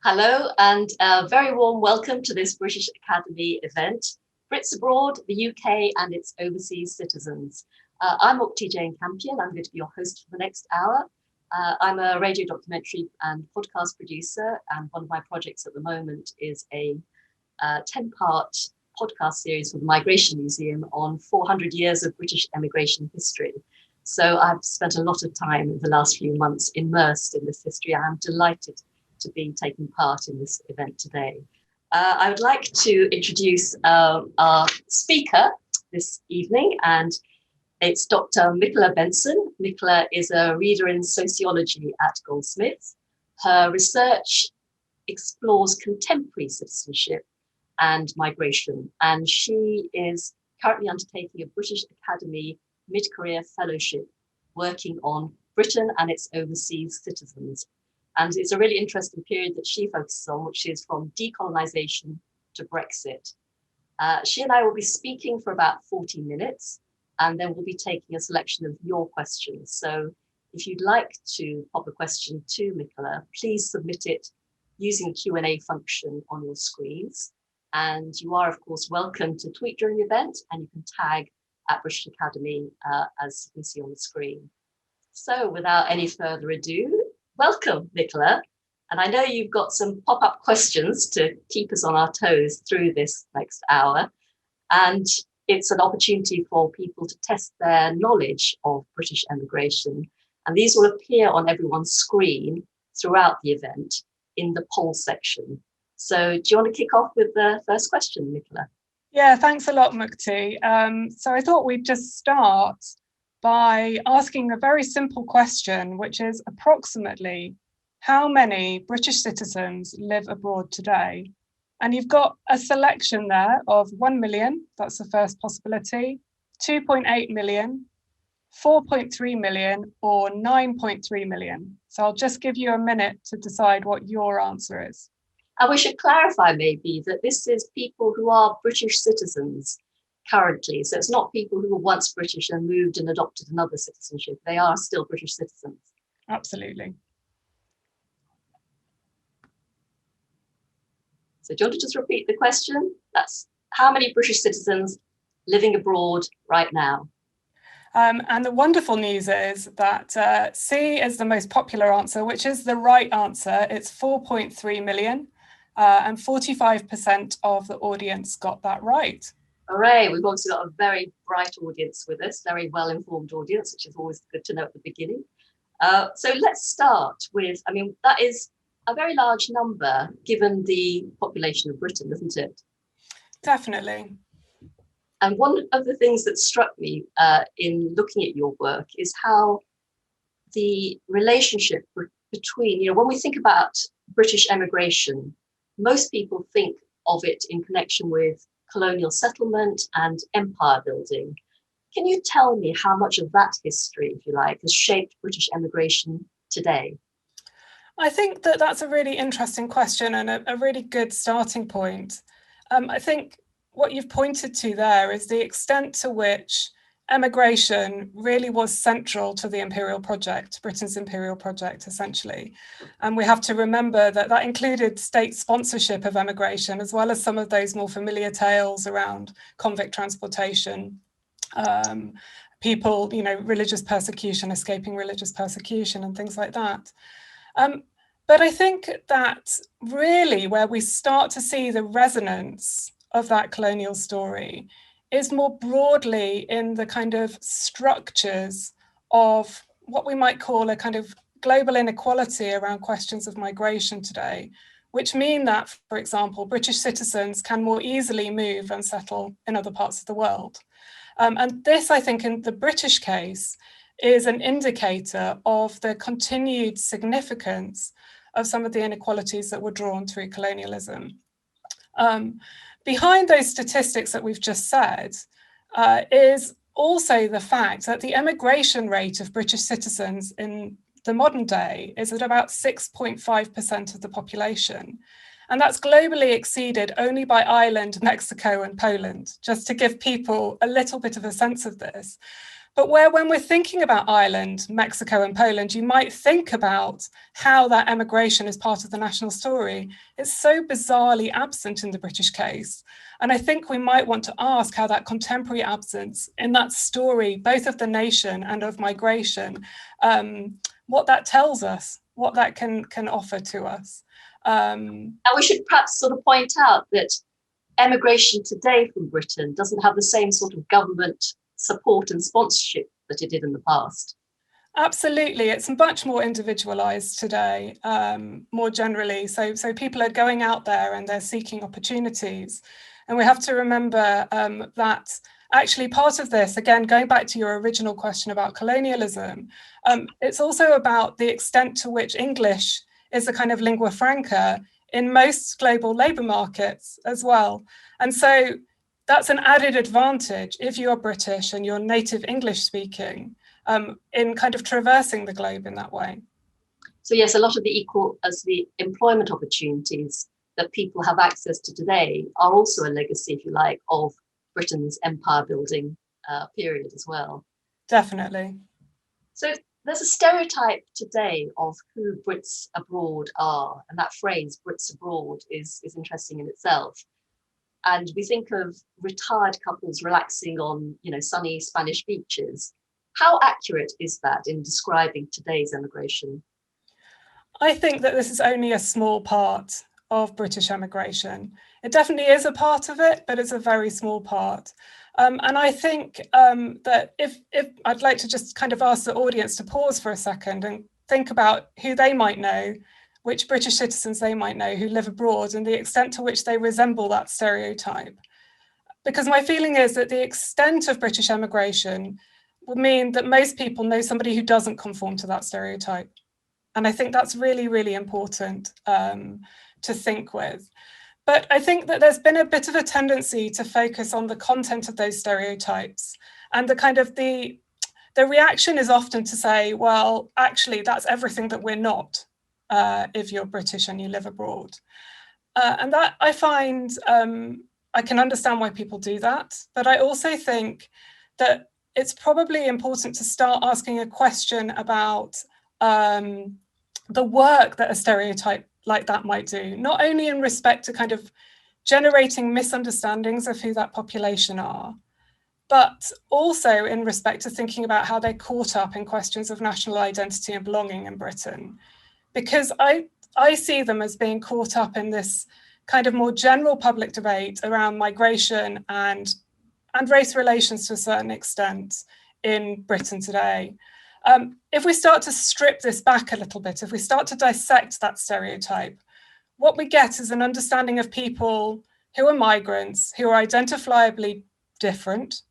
Hello and a very warm welcome to this British Academy event, Brits Abroad, the UK and its overseas citizens. I'm Ukti Jane Campion. I'm going to be your host for the next hour. I'm a radio documentary and podcast producer, and one of my projects at the moment is a 10-part podcast series for the Migration Museum on 400 years of British emigration history. So I've spent a lot of time in the last few months immersed in this history. I'm delighted to be taking part in this event today. I would like to introduce our speaker this evening, and it's Dr. Michaela Benson. Michaela is a reader in sociology at Goldsmiths. Her research explores contemporary citizenship and migration, and she is currently undertaking a British Academy mid-career fellowship working on Britain and its overseas citizens. And it's a really interesting period that she focuses on, which is from decolonisation to Brexit. She and I will be speaking for about 40 minutes, and then we'll be taking a selection of your questions. So if you'd like to pop a question to Michaela, please submit it using the Q&A function on your screens. And you are, of course, welcome to tweet during the event, and you can tag at British Academy, as you can see on the screen. So without any further ado, welcome, Michaela. And I know you've got some pop-up questions to keep us on our toes through this next hour. And it's an opportunity for people to test their knowledge of British emigration. And these will appear on everyone's screen throughout the event in the poll section. So do you want to kick off with the first question, Michaela? Yeah, thanks a lot, Mukti. So I thought we'd just start by asking a very simple question, which is approximately how many British citizens live abroad today? And you've got a selection there of 1 million, that's the first possibility, 2.8 million, 4.3 million, or 9.3 million. So I'll just give you a minute to decide what your answer is. And we should clarify maybe that this is people who are British citizens currently. So it's not people who were once British and moved and adopted another citizenship. They are still British citizens. Absolutely. So do you want to just repeat the question? That's how many British citizens living abroad right now? And the wonderful news is that C is the most popular answer, which is the right answer. It's 4.3 million, and 45% of the audience got that right. Hooray, we've also got a very bright audience with us, very well-informed audience, which is always good to know at the beginning. So let's start with, that is a very large number given the population of Britain, isn't it? Definitely. And one of the things that struck me in looking at your work is how the relationship between, when we think about British emigration, most people think of it in connection with colonial settlement and empire building. Can you tell me how much of that history, if you like, has shaped British emigration today? I think that that's a really interesting question and a really good starting point. I think what you've pointed to there is the extent to which emigration really was central to the imperial project, Britain's imperial project, essentially. And we have to remember that that included state sponsorship of emigration, as well as some of those more familiar tales around convict transportation, people, religious persecution, escaping religious persecution and things like that. But I think that really where we start to see the resonance of that colonial story is more broadly in the kind of structures of what we might call a kind of global inequality around questions of migration today, which mean that, for example, British citizens can more easily move and settle in other parts of the world. And this, I think, in the British case, is an indicator of the continued significance of some of the inequalities that were drawn through colonialism. Behind those statistics that we've just said is also the fact that the emigration rate of British citizens in the modern day is at about 6.5% of the population. And that's globally exceeded only by Ireland, Mexico, and Poland, just to give people a little bit of a sense of this. But where when we're thinking about Ireland, Mexico and Poland, you might think about how that emigration is part of the national story. It's so bizarrely absent in the British case. And I think we might want to ask how that contemporary absence in that story, both of the nation and of migration, what that tells us, what that can offer to us. And we should perhaps sort of point out that emigration today from Britain doesn't have the same sort of government support and sponsorship that it did in the past. Absolutely, it's much more individualized today, more generally. So people are going out there and they're seeking opportunities. And we have to remember that actually part of this, again, going back to your original question about colonialism, it's also about the extent to which English is a kind of lingua franca in most global labour markets as well. And so that's an added advantage if you're British and you're native English speaking in kind of traversing the globe in that way. So yes, a lot of the employment opportunities that people have access to today are also a legacy, if you like, of Britain's empire building period as well. Definitely. So there's a stereotype today of who Brits abroad are, and that phrase Brits abroad is interesting in itself. And we think of retired couples relaxing on, sunny Spanish beaches. How accurate is that in describing today's emigration? I think that this is only a small part of British emigration. It definitely is a part of it, but it's a very small part. And I think that if I'd like to just kind of ask the audience to pause for a second and think about who they might know, which British citizens they might know who live abroad, and the extent to which they resemble that stereotype. Because my feeling is that the extent of British emigration would mean that most people know somebody who doesn't conform to that stereotype. And I think that's really, really important to think with. But I think that there's been a bit of a tendency to focus on the content of those stereotypes, and the kind of the reaction is often to say, well, actually, that's everything that we're not if you're British and you live abroad. And that I find, I can understand why people do that, but I also think that it's probably important to start asking a question about the work that a stereotype like that might do, not only in respect to kind of generating misunderstandings of who that population are, but also in respect to thinking about how they're caught up in questions of national identity and belonging in Britain. Because I see them as being caught up in this kind of more general public debate around migration and race relations to a certain extent in Britain today. If we start to strip this back a little bit, if we start to dissect that stereotype, what we get is an understanding of people who are migrants, who are identifiably different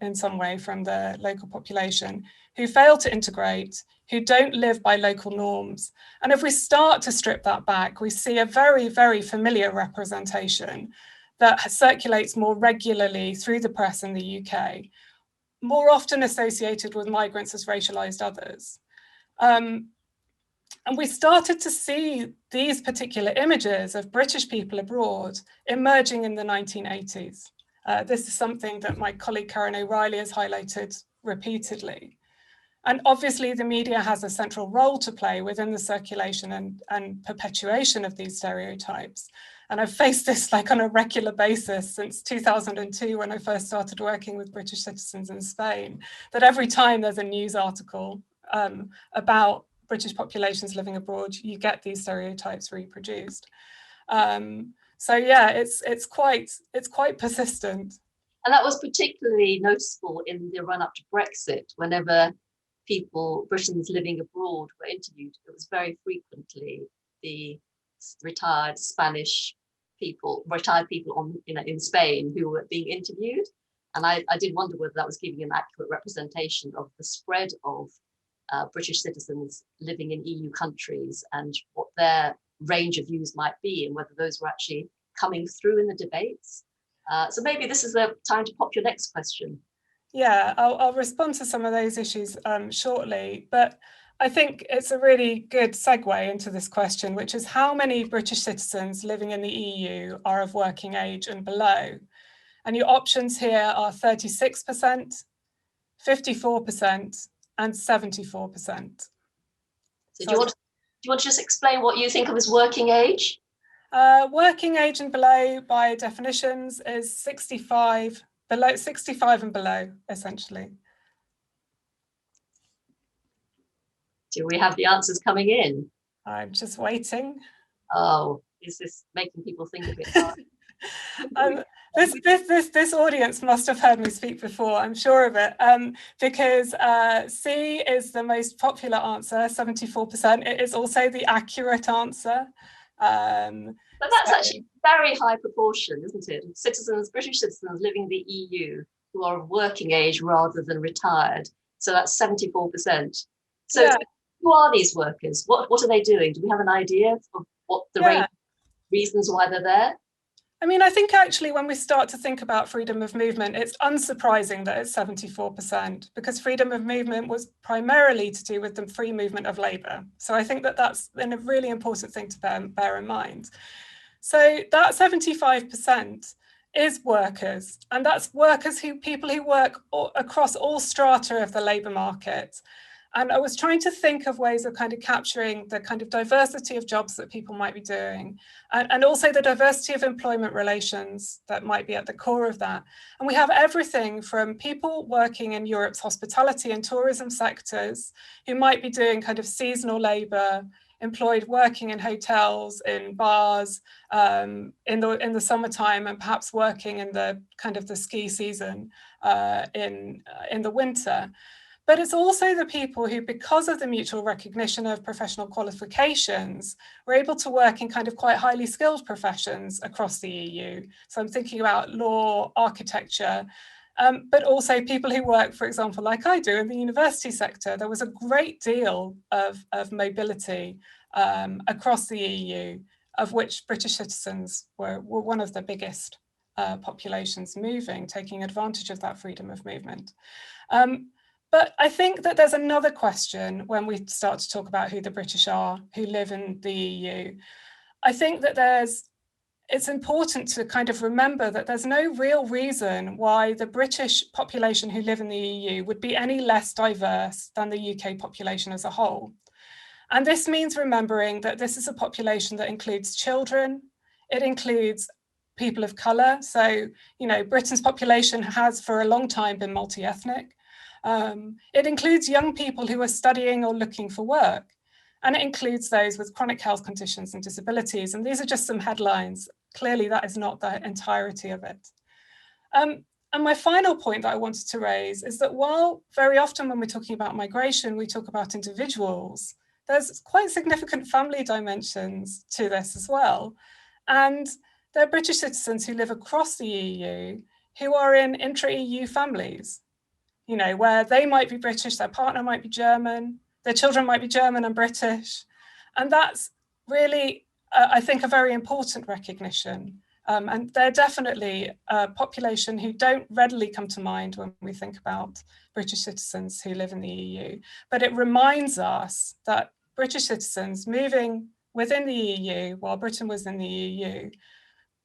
in some way from the local population, who fail to integrate, who don't live by local norms. And if we start to strip that back, we see a very, very familiar representation that circulates more regularly through the press in the UK, more often associated with migrants as racialized others. And we started to see these particular images of British people abroad emerging in the 1980s. This is something that my colleague Karen O'Reilly has highlighted repeatedly. And obviously the media has a central role to play within the circulation and perpetuation of these stereotypes. And I've faced this like on a regular basis since 2002, when I first started working with British citizens in Spain, that every time there's a news article about British populations living abroad, you get these stereotypes reproduced. So yeah, it's quite persistent. And that was particularly noticeable in the run up to Brexit. Whenever Britons living abroad were interviewed, it was very frequently the retired people in Spain who were being interviewed. And I did wonder whether that was giving an accurate representation of the spread of British citizens living in EU countries and what their range of views might be, and whether those were actually coming through in the debates. So maybe this is the time to pop your next question. Yeah, I'll respond to some of those issues shortly, but I think it's a really good segue into this question, which is how many British citizens living in the EU are of working age and below? And your options here are 36%, 54%, and 74%. So do you want to just explain what you think of as working age? Working age and below, by definitions, is 65 and below, essentially. Do we have the answers coming in? I'm just waiting. Oh, is this making people think a bit hard? This audience must have heard me speak before, I'm sure of it, because C is the most popular answer, 74%. It is also the accurate answer. But that's actually a very high proportion, isn't it? Citizens, British citizens living in the EU who are of working age rather than retired. So that's 74%. So yeah. Who are these workers? What are they doing? Do we have an idea of what the reasons why they're there? I mean, I think actually when we start to think about freedom of movement, it's unsurprising that it's 74%, because freedom of movement was primarily to do with the free movement of labour. So I think that that's a really important thing to bear in mind. So that 75% is workers, and that's workers people who work across all strata of the labour market. And I was trying to think of ways of kind of capturing the kind of diversity of jobs that people might be doing, and also the diversity of employment relations that might be at the core of that. And we have everything from people working in Europe's hospitality and tourism sectors who might be doing kind of seasonal labour, employed working in hotels, in bars, in the summertime, and perhaps working in the kind of the ski season in the winter. But it's also the people who, because of the mutual recognition of professional qualifications, were able to work in kind of quite highly skilled professions across the EU. So I'm thinking about law, architecture, but also people who work, for example, like I do in the university sector. There was a great deal of mobility across the EU, of which British citizens were one of the biggest populations moving, taking advantage of that freedom of movement. But I think that there's another question when we start to talk about who the British are, who live in the EU. I think that it's important to kind of remember that there's no real reason why the British population who live in the EU would be any less diverse than the UK population as a whole. And this means remembering that this is a population that includes children, it includes people of colour. So, you know, Britain's population has for a long time been multi-ethnic. It includes young people who are studying or looking for work, and it includes those with chronic health conditions and disabilities. And these are just some headlines. Clearly, that is not the entirety of it. And my final point that I wanted to raise is that while very often when we're talking about migration, we talk about individuals, there's quite significant family dimensions to this as well. And there are British citizens who live across the EU who are in intra-EU families, you know, where they might be British, their partner might be German, their children might be German and British. And that's really, I think, a very important recognition. And they're definitely a population who don't readily come to mind when we think about British citizens who live in the EU. But it reminds us that British citizens moving within the EU while Britain was in the EU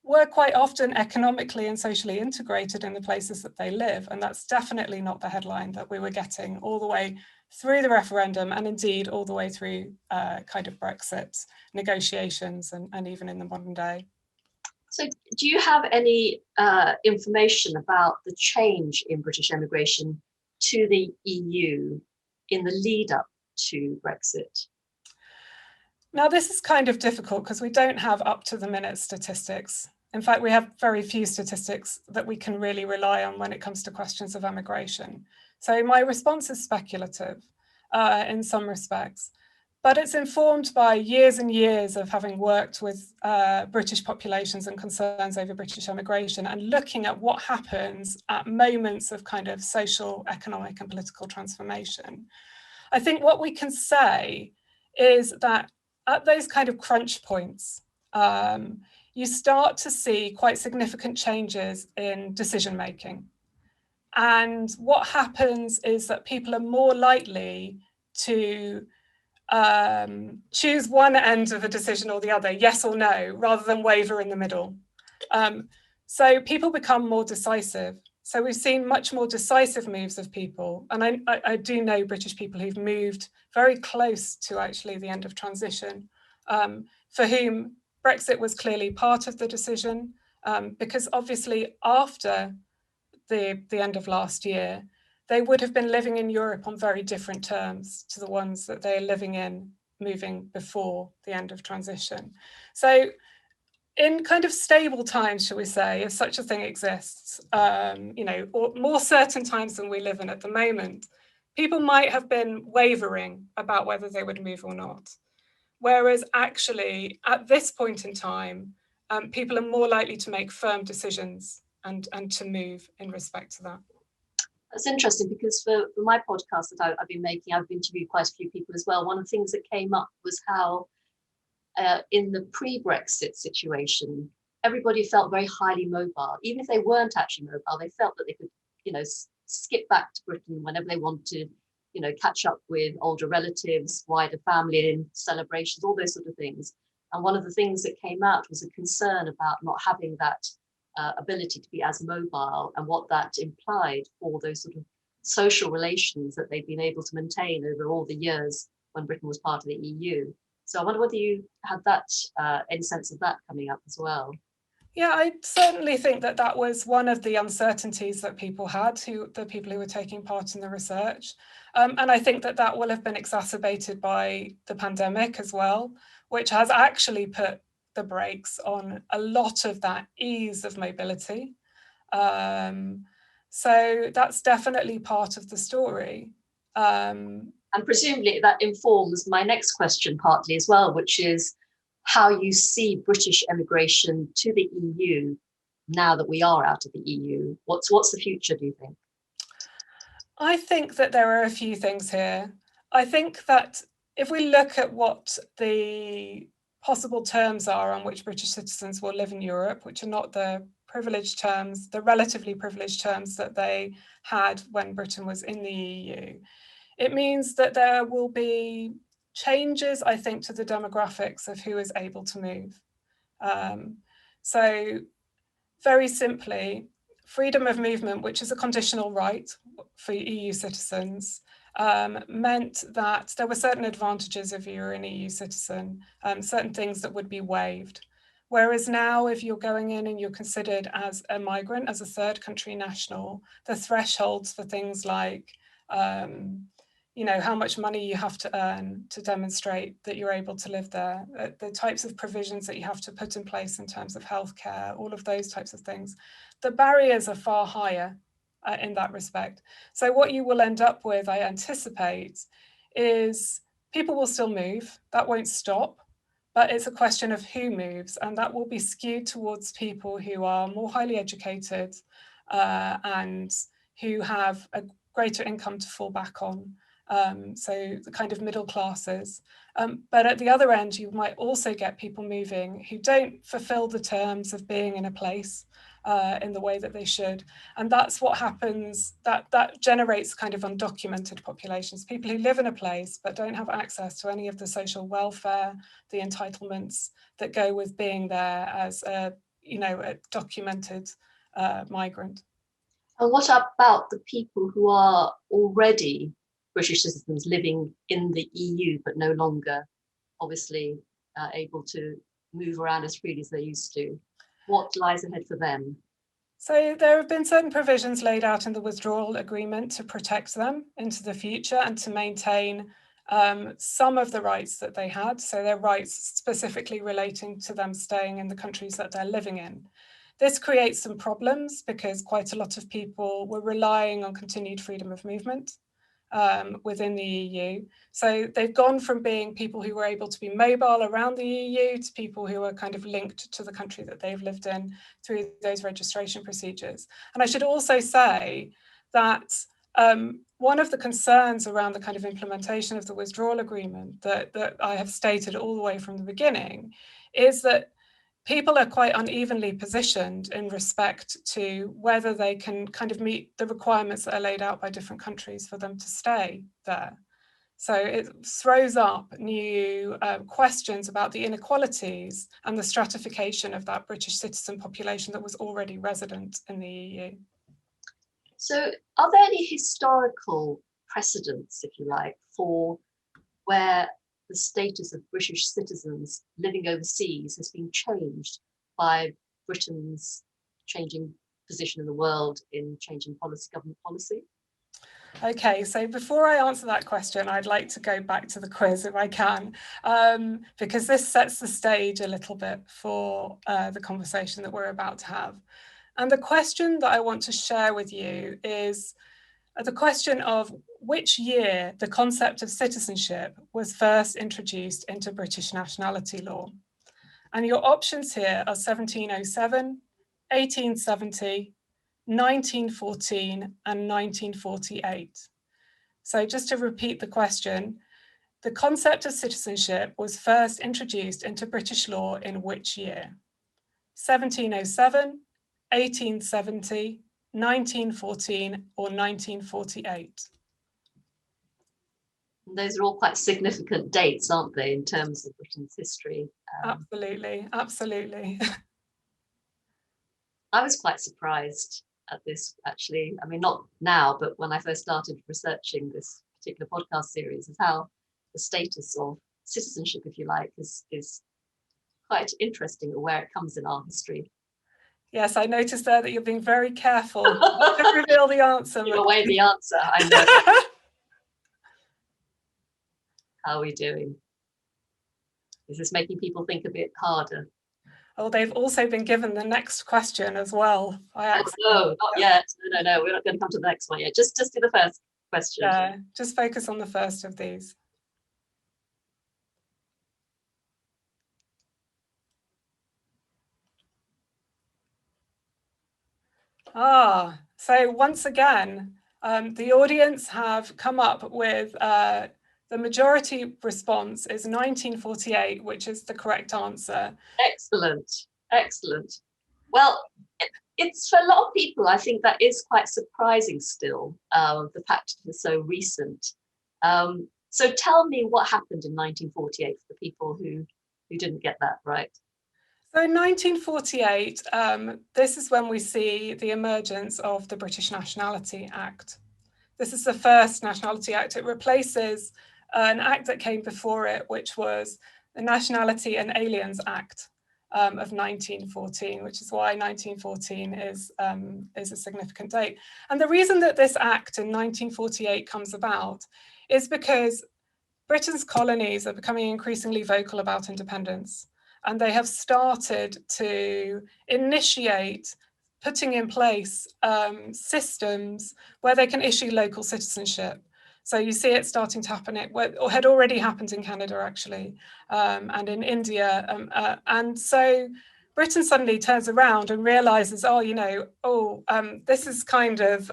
were quite often economically and socially integrated in the places that they live. And that's definitely not the headline that we were getting all the way through the referendum, and indeed all the way through kind of Brexit negotiations and even in the modern day. So do you have any information about the change in British emigration to the EU in the lead up to Brexit? Now, this is kind of difficult because we don't have up to the minute statistics. In fact, we have very few statistics that we can really rely on when it comes to questions of emigration. So my response is speculative in some respects, but it's informed by years and years of having worked with British populations and concerns over British emigration and looking at what happens at moments of kind of social, economic and political transformation. I think what we can say is that at those kind of crunch points, you start to see quite significant changes in decision making. And what happens is that people are more likely to choose one end of a decision or the other, yes or no, rather than waver in the middle. So people become more decisive. So we've seen much more decisive moves of people. And I do know British people who've moved very close to actually the end of transition, for whom Brexit was clearly part of the decision, because obviously after the end of last year, they would have been living in Europe on very different terms to the ones that they're living in moving before the end of transition. So in kind of stable times, shall we say, if such a thing exists, or more certain times than we live in at the moment, people might have been wavering about whether they would move or not. Whereas actually, at this point in time, people are more likely to make firm decisions and to move in respect to that. That's interesting, because for my podcast that I've been making, I've interviewed quite a few people as well. One of the things that came up was how in the pre-Brexit situation, everybody felt very highly mobile. Even if they weren't actually mobile, they felt that they could, skip back to Britain whenever they wanted, catch up with older relatives, wider family and celebrations, all those sort of things. And one of the things that came out was a concern about not having that ability to be as mobile, and what that implied for those sort of social relations that they've been able to maintain over all the years when Britain was part of the EU. So I wonder whether you had that, any sense of that coming up as well. Yeah, I certainly think that that was one of the uncertainties that people had, the people who were taking part in the research. And I think that that will have been exacerbated by the pandemic as well, which has actually put the brakes on a lot of that ease of mobility. So that's definitely part of the story. And presumably that informs my next question partly as well, which is how you see British emigration to the EU now that we are out of the EU. What's the future, do you think? I think that there are a few things here. I think that if we look at what the possible terms are on which British citizens will live in Europe, which are not the privileged terms, the relatively privileged terms that they had when Britain was in the EU, it means that there will be changes, I think, to the demographics of who is able to move. So very simply, freedom of movement, which is a conditional right for EU citizens, meant that there were certain advantages if you were an EU citizen, certain things that would be waived. Whereas now, if you're going in and you're considered as a migrant, as a third country national, the thresholds for things like how much money you have to earn to demonstrate that you're able to live there, the types of provisions that you have to put in place in terms of healthcare, all of those types of things. The barriers are far higher in that respect. So what you will end up with, I anticipate, is people will still move. That won't stop, but it's a question of who moves, and that will be skewed towards people who are more highly educated and who have a greater income to fall back on. So the kind of middle classes. But at the other end, you might also get people moving who don't fulfill the terms of being in a place in the way that they should. And that's what happens, that generates kind of undocumented populations, people who live in a place but don't have access to any of the social welfare, the entitlements that go with being there as a documented migrant. And what about the people who are already British citizens living in the EU, but no longer obviously able to move around as freely as they used to? What lies ahead for them? So there have been certain provisions laid out in the withdrawal agreement to protect them into the future and to maintain some of the rights that they had. So their rights specifically relating to them staying in the countries that they're living in. This creates some problems because quite a lot of people were relying on continued freedom of movement within the EU. So they've gone from being people who were able to be mobile around the EU to people who are kind of linked to the country that they've lived in through those registration procedures. And I should also say that one of the concerns around the kind of implementation of the withdrawal agreement that I have stated all the way from the beginning is that people are quite unevenly positioned in respect to whether they can kind of meet the requirements that are laid out by different countries for them to stay there. So it throws up new questions about the inequalities and the stratification of that British citizen population that was already resident in the EU. So are there any historical precedents, if you like, for where the status of British citizens living overseas has been changed by Britain's changing position in the world, in changing government policy? Okay, so before I answer that question, I'd like to go back to the quiz if I can, because this sets the stage a little bit for the conversation that we're about to have. And the question that I want to share with you is the question of which year the concept of citizenship was first introduced into British nationality law. And your options here are 1707, 1870, 1914, and 1948. So just to repeat the question, the concept of citizenship was first introduced into British law in which year? 1707, 1870, 1914, or 1948? Those are all quite significant dates, aren't they, in terms of Britain's history? Absolutely, absolutely. I was quite surprised at this, actually. I mean, not now, but when I first started researching this particular podcast series, is how the status of citizenship, if you like, is quite interesting, or where it comes in our history. Yes, I noticed there that you're being very careful not to reveal the answer. Give away the answer, I know. How are we doing? Is this making people think a bit harder? Oh, they've also been given the next question as well. No, not yet. No, we're not going to come to the next one yet. Just do the first question. Yeah, just focus on the first of these. So once again, the audience have come up with the majority response is 1948, which is the correct answer. Excellent, excellent. Well, it's for a lot of people, I think that is quite surprising still, the fact that it's so recent. So tell me what happened in 1948 for the people who didn't get that right. So in 1948, this is when we see the emergence of the British Nationality Act. This is the first Nationality Act. It replaces an act that came before it, which was the Nationality and Aliens Act of 1914, which is why 1914 is a significant date. And the reason that this act in 1948 comes about is because Britain's colonies are becoming increasingly vocal about independence. And they have started to initiate putting in place systems where they can issue local citizenship. So you see it starting to happen, or had already happened in Canada, actually, and in India. And so Britain suddenly turns around and realizes, this is kind of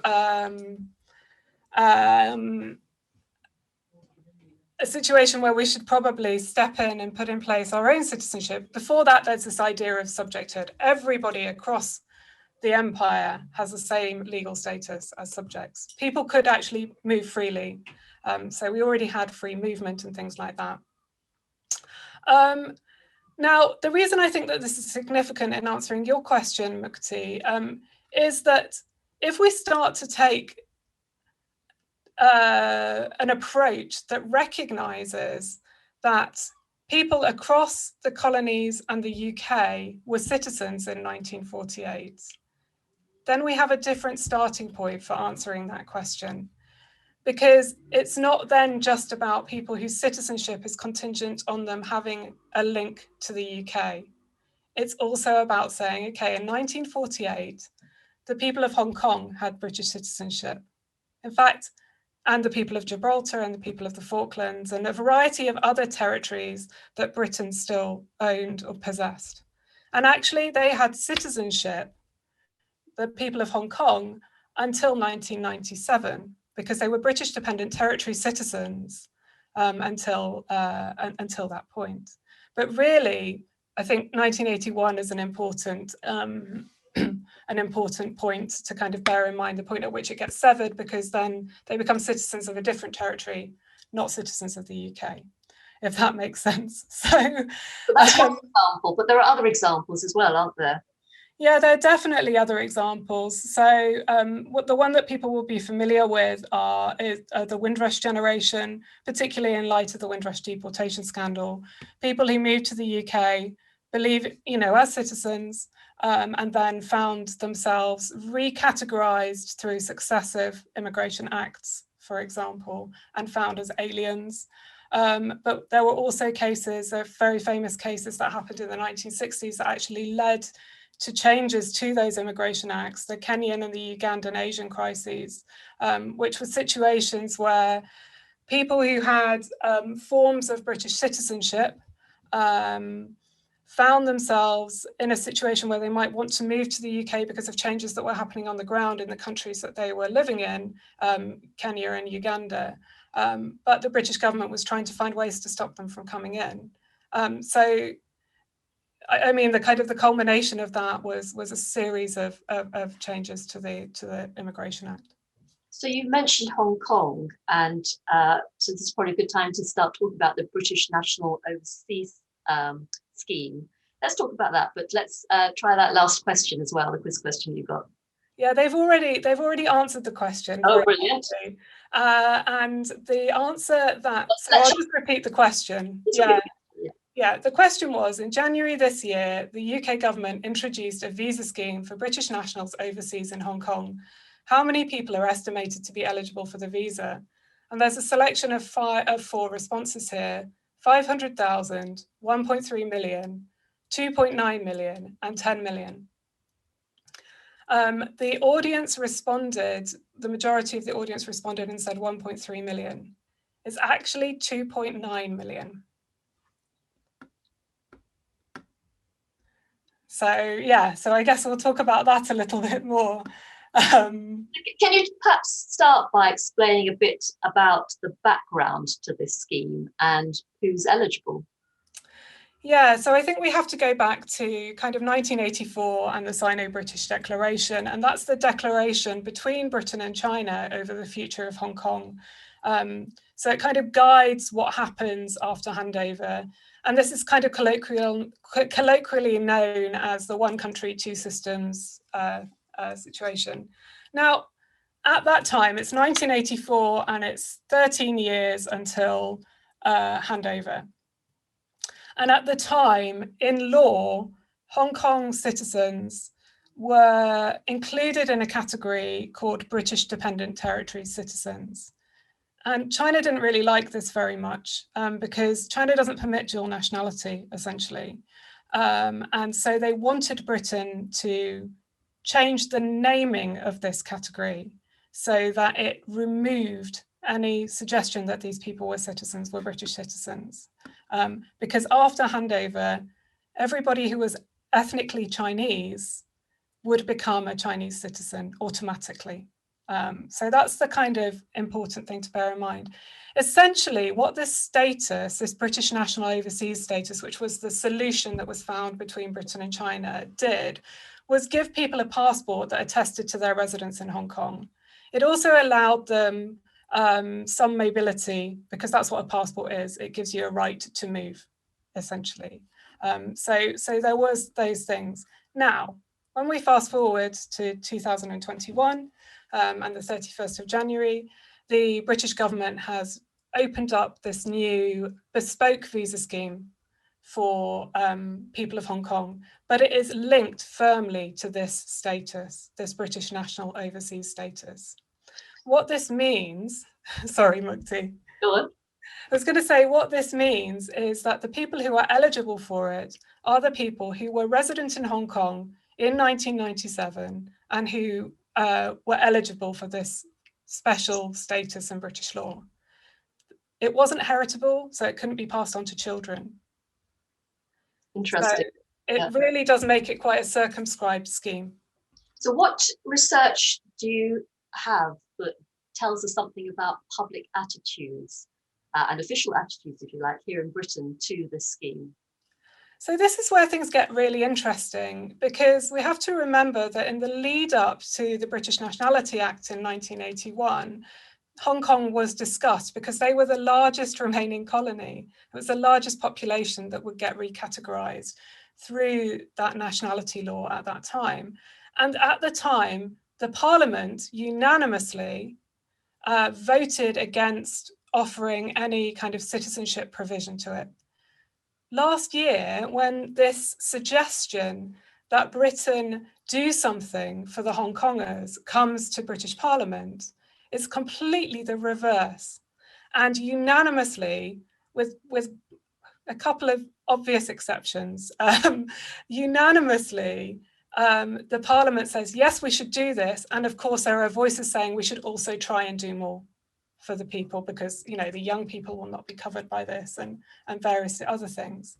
a situation where we should probably step in and put in place our own citizenship. Before that, there's this idea of subjecthood. Everybody across the empire has the same legal status as subjects. People could actually move freely. So we already had free movement and things like that. Now, the reason I think that this is significant in answering your question, Mukti, is that if we start to take an approach that recognises that people across the colonies and the UK were citizens in 1948, then we have a different starting point for answering that question. Because it's not then just about people whose citizenship is contingent on them having a link to the UK. It's also about saying, okay, in 1948, the people of Hong Kong had British citizenship. In fact, and the people of Gibraltar and the people of the Falklands and a variety of other territories that Britain still owned or possessed. And actually they had citizenship, the people of Hong Kong, until 1997, because they were British dependent territory citizens until that point. But really, I think 1981 is an important point to kind of bear in mind, the point at which it gets severed, because then they become citizens of a different territory, not citizens of the UK, if that makes sense. So that's one example, but there are other examples as well, aren't there? Yeah, there are definitely other examples. So the one that people will be familiar with is the Windrush generation, particularly in light of the Windrush deportation scandal. People who moved to the UK, believe, as citizens, and then found themselves recategorized through successive immigration acts, for example, and found as aliens. But there were also cases, very famous cases that happened in the 1960s that actually led to changes to those immigration acts, the Kenyan and the Ugandan Asian crises, which were situations where people who had forms of British citizenship found themselves in a situation where they might want to move to the UK because of changes that were happening on the ground in the countries that they were living in, Kenya and Uganda. But the British government was trying to find ways to stop them from coming in. So I mean, the culmination of that was a series of changes to the Immigration Act. So you mentioned Hong Kong, and so this is probably a good time to start talking about the British National Overseas Scheme. Let's talk about that, but let's try that last question as well, the quiz question you got. Yeah, they've already answered the question. Oh, brilliant. And the answer that, so I'll just repeat the question. Yeah, the question was, in January this year, the UK government introduced a visa scheme for British nationals overseas in Hong Kong. How many people are estimated to be eligible for the visa? And there's a selection of four responses here: 500,000, 1.3 million, 2.9 million, and 10 million. The audience responded, the majority of the audience responded and said 1.3 million. It's actually 2.9 million. So yeah, so I guess we'll talk about that a little bit more. Can you perhaps start by explaining a bit about the background to this scheme and who's eligible? Yeah, so I think we have to go back to kind of 1984 and the Sino-British Declaration, and that's the declaration between Britain and China over the future of Hong Kong. So it kind of guides what happens after handover. And this is kind of colloquially known as the one country, two systems situation. Now, at that time, it's 1984 and it's 13 years until handover. And at the time, in law, Hong Kong citizens were included in a category called British Dependent Territory citizens. And China didn't really like this very much because China doesn't permit dual nationality, essentially. And so they wanted Britain to change the naming of this category so that it removed any suggestion that these people were citizens, were British citizens. Because after handover, everybody who was ethnically Chinese would become a Chinese citizen automatically. So that's the kind of important thing to bear in mind. Essentially, what this status, this British National Overseas status, which was the solution that was found between Britain and China, did was give people a passport that attested to their residence in Hong Kong. It also allowed them some mobility, because that's what a passport is. It gives you a right to move, essentially. So there was those things. Now, when we fast forward to 2021 and the 31st of January, the British government has opened up this new bespoke visa scheme for people of Hong Kong, but it is linked firmly to this status, this British National Overseas status. What this means, sorry, Mukti. Go on. I was going to say what this means is that the people who are eligible for it are the people who were resident in Hong Kong in 1997 and who were eligible for this special status in British law. It wasn't heritable, so it couldn't be passed on to children. Interesting. So it really does make it quite a circumscribed scheme. So what research do you have that tells us something about public attitudes and official attitudes, if you like, here in Britain to this scheme? So this is where things get really interesting, because we have to remember that in the lead up to the British Nationality Act in 1981, Hong Kong was discussed because they were the largest remaining colony. It was the largest population that would get recategorized. through that nationality law at that time. And at the time, the Parliament unanimously voted against offering any kind of citizenship provision to it. Last year, when this suggestion that Britain do something for the Hong Kongers comes to British Parliament, it's completely the reverse. And unanimously, with a couple of obvious exceptions, unanimously, the Parliament says, yes, we should do this. And of course, there are voices saying we should also try and do more for the people because, you know, the young people will not be covered by this and various other things.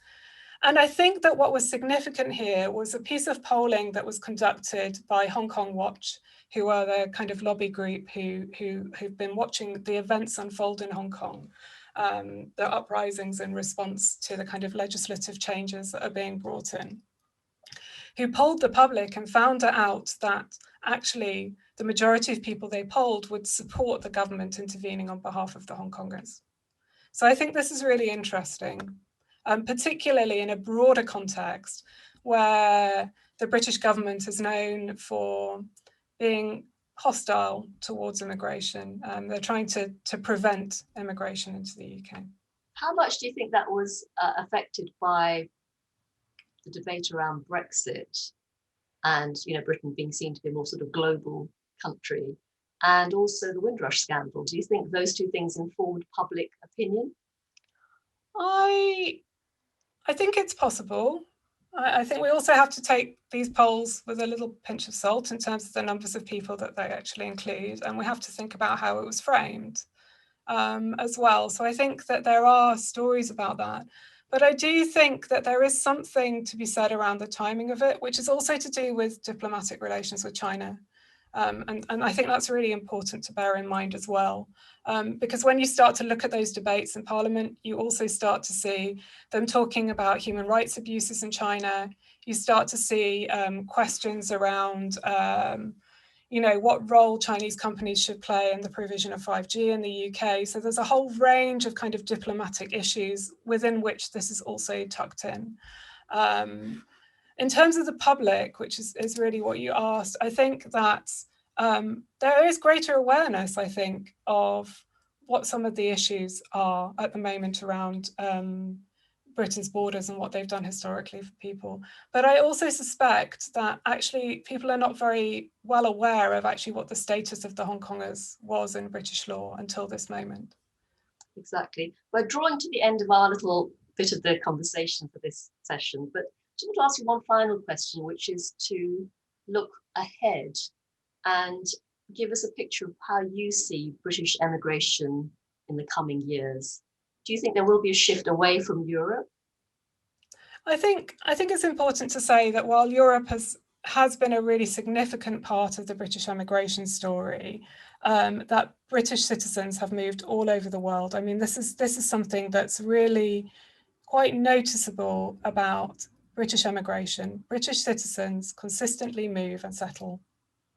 And I think that what was significant here was a piece of polling that was conducted by Hong Kong Watch, who are the kind of lobby group who've been watching the events unfold in Hong Kong, the uprisings in response to the kind of legislative changes that are being brought in, who polled the public and found out that actually the majority of people they polled would support the government intervening on behalf of the Hong Kongers. So I think this is really interesting, particularly in a broader context where the British government is known for being hostile towards immigration. They're trying to prevent immigration into the UK. How much do you think that was affected by the debate around Brexit and, you know, Britain being seen to be a more sort of global country, and also the Windrush scandal? Do you think those two things informed public opinion? I think it's possible. I think we also have to take these polls with a little pinch of salt in terms of the numbers of people that they actually include, and we have to think about how it was framed as well. So I think that there are stories about that. But I do think that there is something to be said around the timing of it, which is also to do with diplomatic relations with China. And I think that's really important to bear in mind as well, because when you start to look at those debates in Parliament, you also start to see them talking about human rights abuses in China. You start to see questions around, you know, what role Chinese companies should play in the provision of 5G in the UK. So there's a whole range of kind of diplomatic issues within which this is also tucked in. In terms of the public, which is really what you asked, I think that there is greater awareness, I think, of what some of the issues are at the moment around Britain's borders and what they've done historically for people. But I also suspect that actually people are not very well aware of actually what the status of the Hong Kongers was in British law until this moment. Exactly. We're drawing to the end of our little bit of the conversation for this session, but I just want to ask you one final question, which is to look ahead and give us a picture of how you see British emigration in the coming years. Do you think there will be a shift away from Europe? I think it's important to say that while Europe has been a really significant part of the British emigration story, that British citizens have moved all over the world. I mean, this is something that's really quite noticeable about British emigration. British citizens consistently move and settle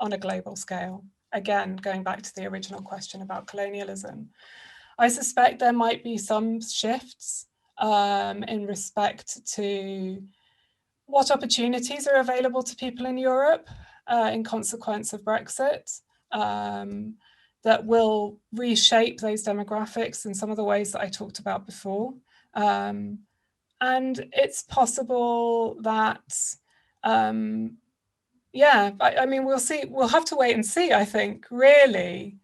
on a global scale. Again, going back to the original question about colonialism, I suspect there might be some shifts in respect to what opportunities are available to people in Europe in consequence of Brexit that will reshape those demographics in some of the ways that I talked about before. And it's possible that, I mean, we'll see. We'll have to wait and see, I think, really,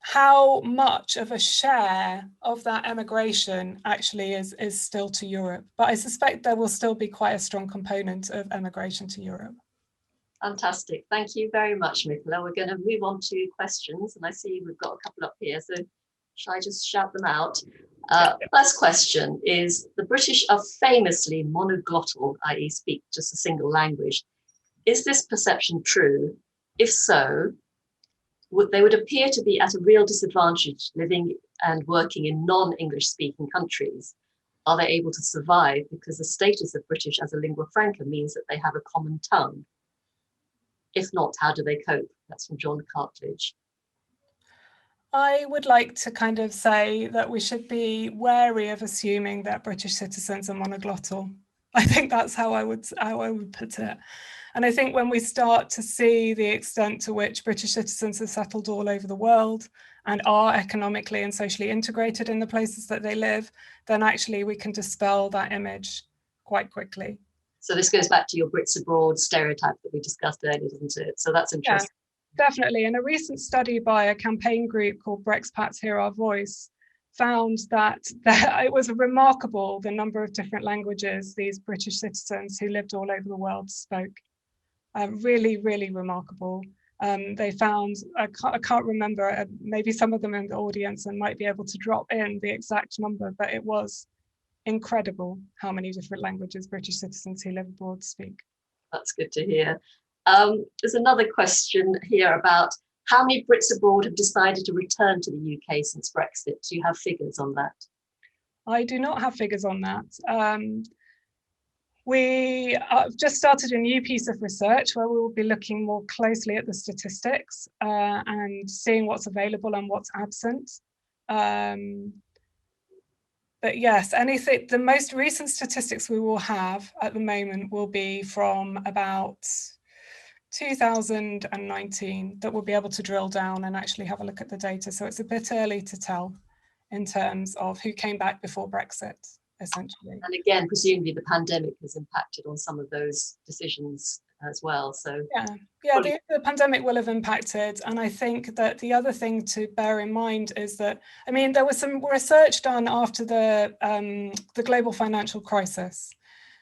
how much of a share of that emigration actually is still to Europe. But I suspect there will still be quite a strong component of emigration to Europe. Fantastic. Thank you very much, Michaela. We're going to move on to questions, and I see we've got a couple up here. So shall I just shout them out? First question is, the British are famously monoglottal, i.e. speak just a single language. Is this perception true? If so, they would appear to be at a real disadvantage living and working in non-English speaking countries. Are they able to survive because the status of British as a lingua franca means that they have a common tongue? If not, how do they cope? That's from John Cartledge. I would like to kind of say that we should be wary of assuming that British citizens are monoglottal. I think that's how I would put it. And I think when we start to see the extent to which British citizens have settled all over the world and are economically and socially integrated in the places that they live, then actually we can dispel that image quite quickly. So this goes back to your Brits abroad stereotype that we discussed earlier, doesn't it? So that's interesting. Yeah, definitely. And a recent study by a campaign group called Brexpats Hear Our Voice found that it was remarkable the number of different languages these British citizens who lived all over the world spoke. Really, really remarkable. They found, I can't remember, maybe some of them in the audience and might be able to drop in the exact number, but it was incredible how many different languages British citizens who live abroad speak. That's good to hear. There's another question here about how many Brits abroad have decided to return to the UK since Brexit. Do you have figures on that? I do not have figures on that. We just started a new piece of research where we will be looking more closely at the statistics and seeing what's available and what's absent. But yes, the most recent statistics we will have at the moment will be from about 2019 that we'll be able to drill down and actually have a look at the data. So it's a bit early to tell in terms of who came back before Brexit, essentially. And again, presumably the pandemic has impacted on some of those decisions as well. So the pandemic will have impacted. And I think that the other thing to bear in mind is that, I mean, there was some research done after the global financial crisis,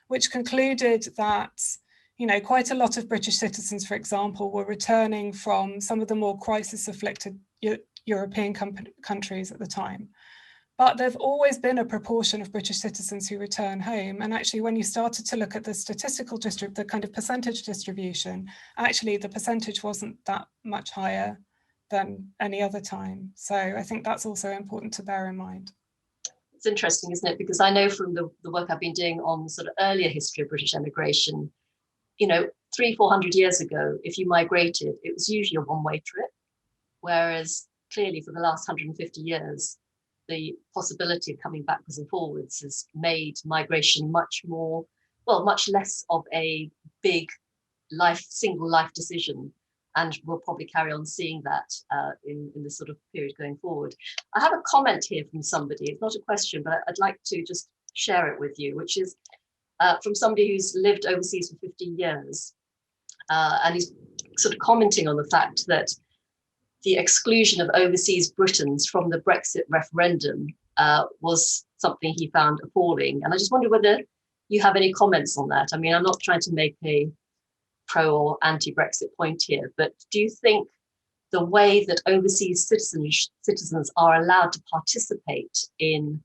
which concluded that, you know, quite a lot of British citizens, for example, were returning from some of the more crisis-afflicted European countries at the time. But there've always been a proportion of British citizens who return home. And actually, when you started to look at the statistical the kind of percentage distribution, actually the percentage wasn't that much higher than any other time. So I think that's also important to bear in mind. It's interesting, isn't it? Because I know from the work I've been doing on sort of earlier history of British emigration, you know, 300-400 years ago, if you migrated, it was usually a one-way trip. Whereas clearly for the last 150 years, the possibility of coming backwards and forwards has made migration much less of a big single life decision. And we'll probably carry on seeing that in the sort of period going forward. I have a comment here from somebody. It's not a question, but I'd like to just share it with you, which is from somebody who's lived overseas for 50 years. And he's sort of commenting on the fact that the exclusion of overseas Britons from the Brexit referendum was something he found appalling. And I just wonder whether you have any comments on that. I mean, I'm not trying to make a pro or anti-Brexit point here, but do you think the way that overseas citizens are allowed to participate in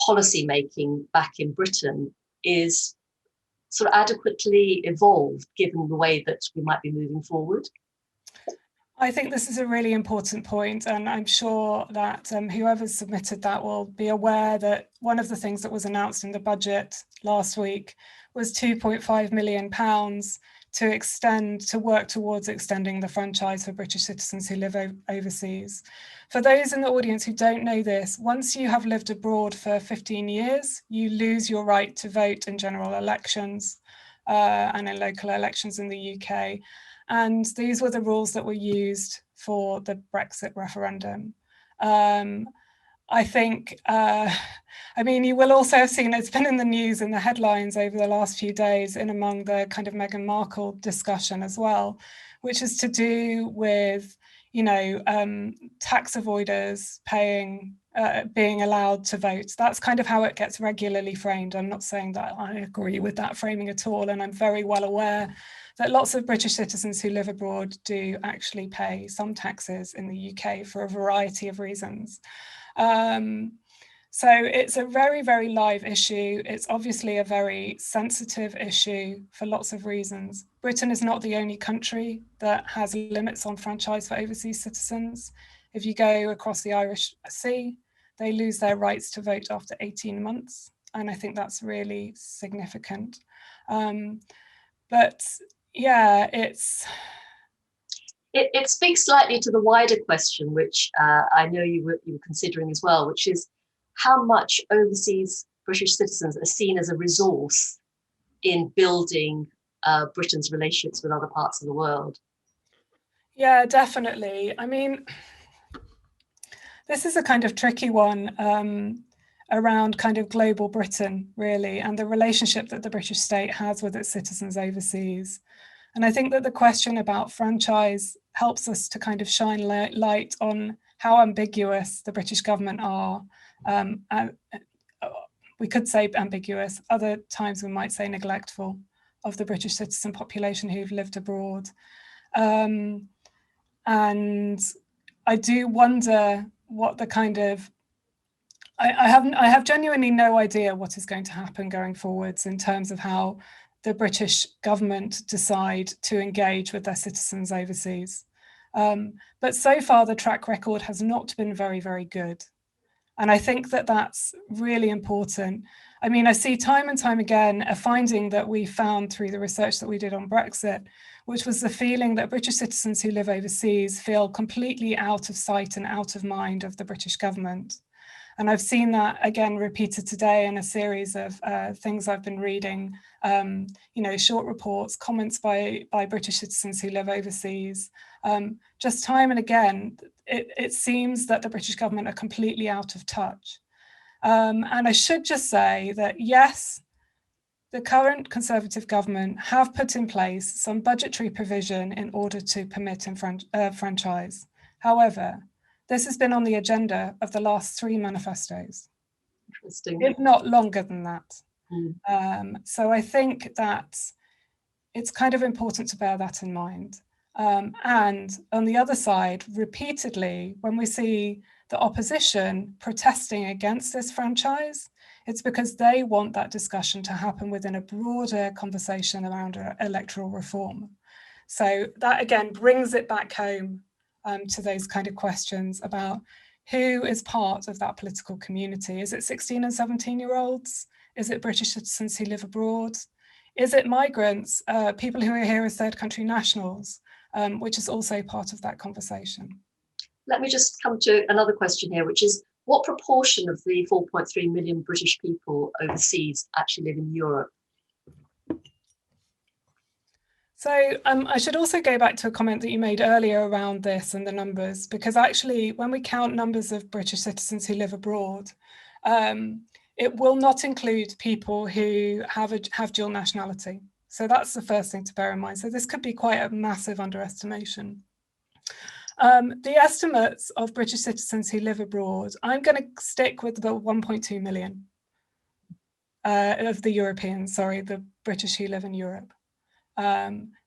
policy making back in Britain is sort of adequately evolved given the way that we might be moving forward? I think this is a really important point, and I'm sure that whoever submitted that will be aware that one of the things that was announced in the budget last week was £2.5 million to work towards extending the franchise for British citizens who live overseas. For those in the audience who don't know this, once you have lived abroad for 15 years, you lose your right to vote in general elections and in local elections in the UK. And these were the rules that were used for the Brexit referendum. I think, I mean, you will also have seen, it's been in the news in the headlines over the last few days in among the kind of Meghan Markle discussion as well, which is to do with, you know, tax avoiders being allowed to vote. That's kind of how it gets regularly framed. I'm not saying that I agree with that framing at all, and I'm very well aware that lots of British citizens who live abroad do actually pay some taxes in the UK for a variety of reasons. So it's a very, very live issue. It's obviously a very sensitive issue for lots of reasons. Britain is not the only country that has limits on franchise for overseas citizens. If you go across the Irish Sea, they lose their rights to vote after 18 months. And I think that's really significant. But yeah, it speaks slightly to the wider question, which I know you were considering as well, which is how much overseas British citizens are seen as a resource in building Britain's relationships with other parts of the world. Yeah, definitely. I mean, this is a kind of tricky one around kind of global Britain, really, and the relationship that the British state has with its citizens overseas. And I think that the question about franchise helps us to kind of shine light on how ambiguous the British government are. And we could say ambiguous, other times we might say neglectful of the British citizen population who've lived abroad. And I do wonder what the kind of, I have genuinely no idea what is going to happen going forwards in terms of how the British government decide to engage with their citizens overseas. But so far, the track record has not been very, very good. And I think that that's really important. I mean, I see time and time again a finding that we found through the research that we did on Brexit, which was the feeling that British citizens who live overseas feel completely out of sight and out of mind of the British government. And I've seen that again repeated today in a series of things I've been reading, short reports, comments by British citizens who live overseas. Just time and again, it seems that the British government are completely out of touch. And I should just say that, yes, the current Conservative government have put in place some budgetary provision in order to permit franchise. However, this has been on the agenda of the last 3 manifestos, if not longer than that. So I think that it's kind of important to bear that in mind. And on the other side, repeatedly, when we see the opposition protesting against this franchise, it's because they want that discussion to happen within a broader conversation around electoral reform. So that again brings it back home to those kind of questions about who is part of that political community. Is it 16 and 17-year-olds? Is it British citizens who live abroad? Is it migrants, people who are here as third country nationals, which is also part of that conversation? Let me just come to another question here, which is what proportion of the 4.3 million British people overseas actually live in Europe? So I should also go back to a comment that you made earlier around this and the numbers, because actually when we count numbers of British citizens who live abroad, it will not include people who have dual nationality. So that's the first thing to bear in mind. So this could be quite a massive underestimation. The estimates of British citizens who live abroad, I'm going to stick with the 1.2 million of the Europeans, the British who live in Europe.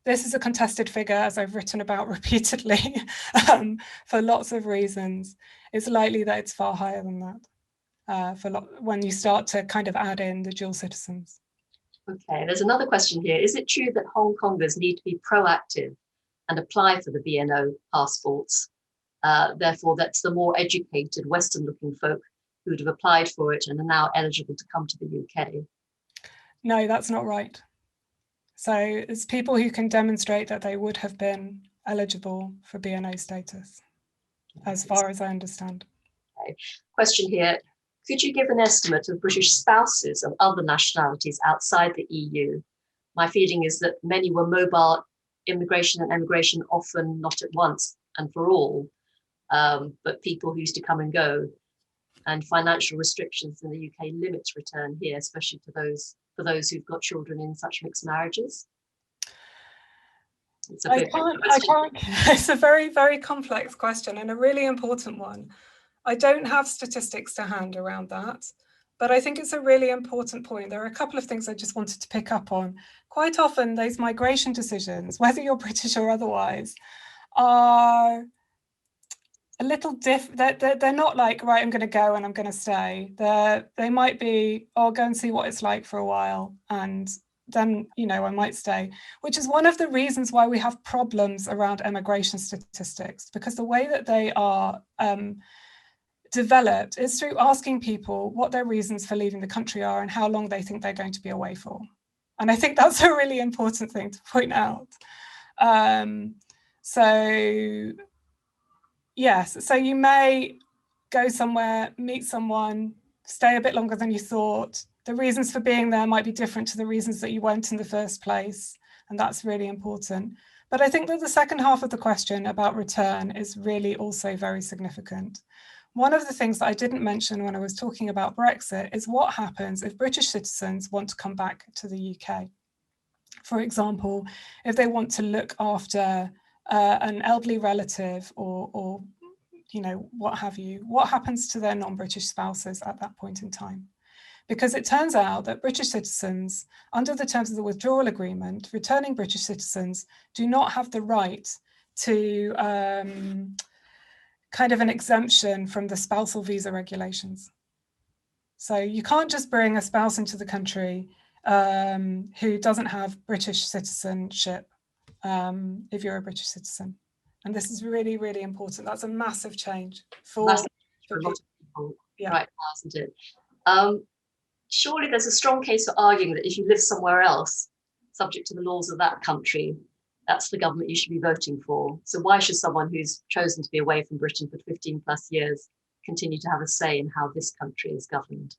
This is a contested figure, as I've written about repeatedly, for lots of reasons. It's likely that it's far higher than that when you start to kind of add in the dual citizens. Okay, there's another question here. Is it true that Hong Kongers need to be proactive and apply for the BNO passports? Therefore, that's the more educated Western-looking folk who would have applied for it and are now eligible to come to the UK. No, that's not right. So it's people who can demonstrate that they would have been eligible for BNO status, as far as I understand. Okay. Question here. Could you give an estimate of British spouses of other nationalities outside the EU? My feeling is that many were mobile immigration and emigration, often not at once and for all, but people who used to come and go. And financial restrictions in the UK limits return here, especially for those who've got children in such mixed marriages. I can't. It's a very, very complex question and a really important one. I don't have statistics to hand around that, but I think it's a really important point. There are a couple of things I just wanted to pick up on. Quite often, those migration decisions, whether you're British or otherwise, are a little they're not like, right, I'm going to go and I'm going to stay. They might be, oh, go and see what it's like for a while, and then, I might stay, which is one of the reasons why we have problems around emigration statistics, because the way that they are developed is through asking people what their reasons for leaving the country are and how long they think they're going to be away for. And I think that's a really important thing to point out. So yes, so you may go somewhere, meet someone, stay a bit longer than you thought. The reasons for being there might be different to the reasons that you went in the first place, and that's really important. But I think that the second half of the question about return is really also very significant. One of the things that I didn't mention when I was talking about Brexit is what happens if British citizens want to come back to the UK. For example, if they want to look after an elderly relative or what have you, what happens to their non-British spouses at that point in time? Because it turns out that British citizens, under the terms of the withdrawal agreement, returning British citizens do not have the right to kind of an exemption from the spousal visa regulations. So you can't just bring a spouse into the country who doesn't have British citizenship if you're a British citizen. And this is really, really important. That's a massive change for a lot of people right now, isn't it? Surely there's a strong case for arguing that if you live somewhere else, subject to the laws of that country, that's the government you should be voting for. So why should someone who's chosen to be away from Britain for 15 plus years continue to have a say in how this country is governed?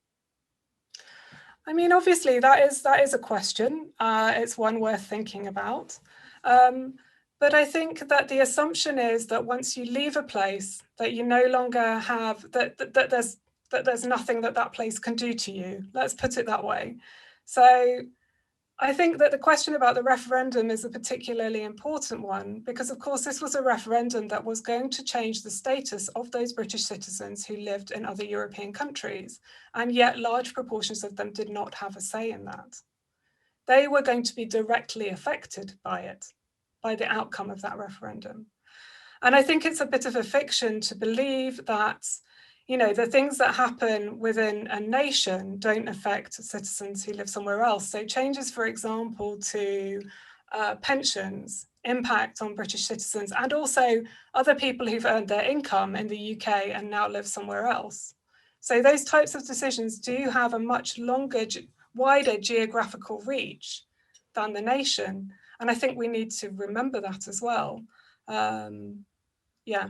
I mean, obviously, that is a question. It's one worth thinking about. But I think that the assumption is that once you leave a place, that you no longer have, that there's nothing that place can do to you. Let's put it that way. So I think that the question about the referendum is a particularly important one, because of course this was a referendum that was going to change the status of those British citizens who lived in other European countries, and yet large proportions of them did not have a say in that. They were going to be directly affected by it, by the outcome of that referendum. And I think it's a bit of a fiction to believe that, you know, the things that happen within a nation don't affect citizens who live somewhere else. So changes, for example, to pensions impact on British citizens and also other people who've earned their income in the UK and now live somewhere else. So those types of decisions do have a much longer, wider geographical reach than the nation. And I think we need to remember that as well. Yeah.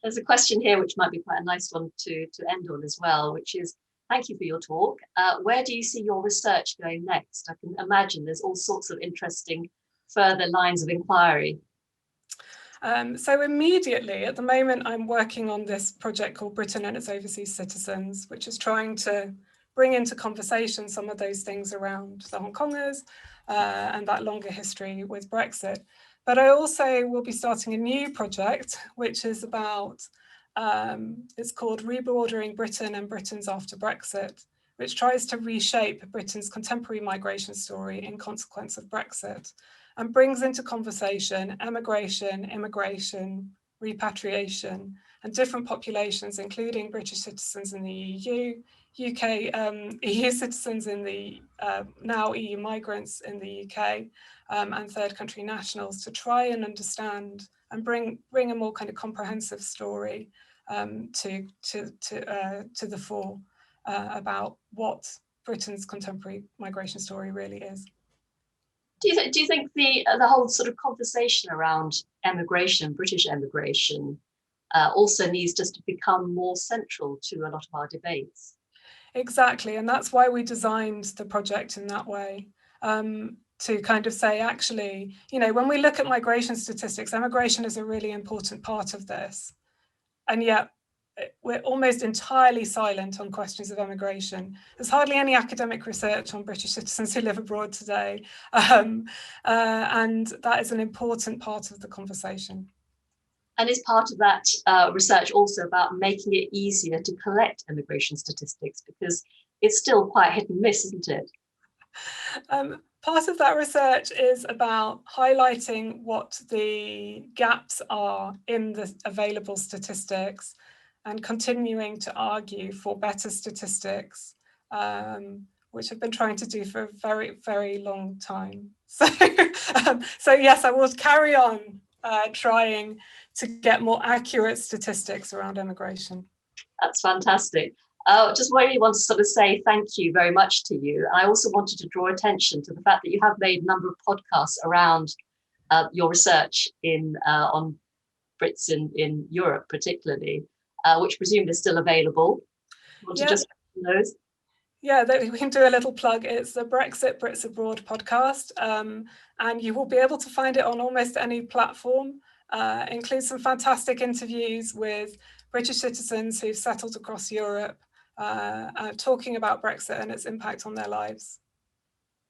There's a question here which might be quite a nice one to end on as well, which is, thank you for your talk. Where do you see your research going next? I can imagine there's all sorts of interesting further lines of inquiry. So immediately, at the moment, I'm working on this project called Britain and its Overseas Citizens, which is trying to bring into conversation some of those things around the Hong Kongers and that longer history with Brexit. But I also will be starting a new project, which is about, it's called Reordering Britain and Britons After Brexit, which tries to reshape Britain's contemporary migration story in consequence of Brexit, and brings into conversation emigration, immigration, repatriation, and different populations, including British citizens in the EU, UK, EU citizens in the now EU migrants in the UK, and third country nationals, to try and understand and bring a more kind of comprehensive story to the fore about what Britain's contemporary migration story really is. Do you think the whole sort of conversation around emigration, British emigration, also needs just to become more central to a lot of our debates? Exactly, and that's why we designed the project in that way, to kind of say, actually, you know, when we look at migration statistics, emigration is a really important part of this, and yet we're almost entirely silent on questions of emigration. There's hardly any academic research on British citizens who live abroad today, and that is an important part of the conversation. And is part of that research also about making it easier to collect immigration statistics, because it's still quite hit and miss, isn't it? Part of that research is about highlighting what the gaps are in the available statistics and continuing to argue for better statistics, which I've been trying to do for a very, very long time. So, so yes, I will carry on trying to get more accurate statistics around immigration. That's fantastic. Just really want to sort of say thank you very much to you. I also wanted to draw attention to the fact that you have made a number of podcasts around your research on Brits in Europe, particularly, which presumably is still available. Yeah. those? Yeah, we can do a little plug. It's the Brexit Brits Abroad podcast, and you will be able to find it on almost any platform. Includes some fantastic interviews with British citizens who've settled across Europe, talking about Brexit and its impact on their lives.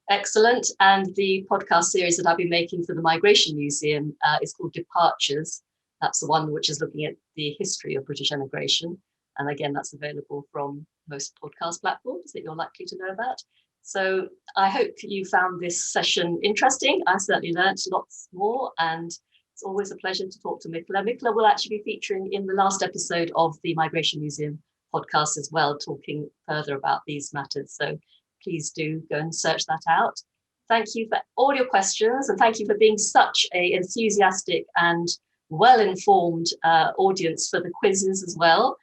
Excellent. And the podcast series that I'll be making for the Migration Museum is called Departures. That's the one which is looking at the history of British emigration. And again, that's available from most podcast platforms that you're likely to know about. So I hope you found this session interesting. I certainly learned lots more, and it's always a pleasure to talk to Michaela. Michaela will actually be featuring in the last episode of the Migration Museum podcast as well, talking further about these matters. So please do go and search that out. Thank you for all your questions, and thank you for being such an enthusiastic and well-informed audience for the quizzes as well,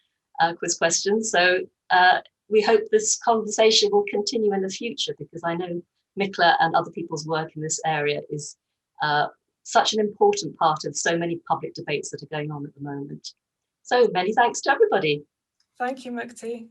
quiz questions. So we hope this conversation will continue in the future, because I know Michaela and other people's work in this area is such an important part of so many public debates that are going on at the moment. So many thanks to everybody. Thank you, Mukti.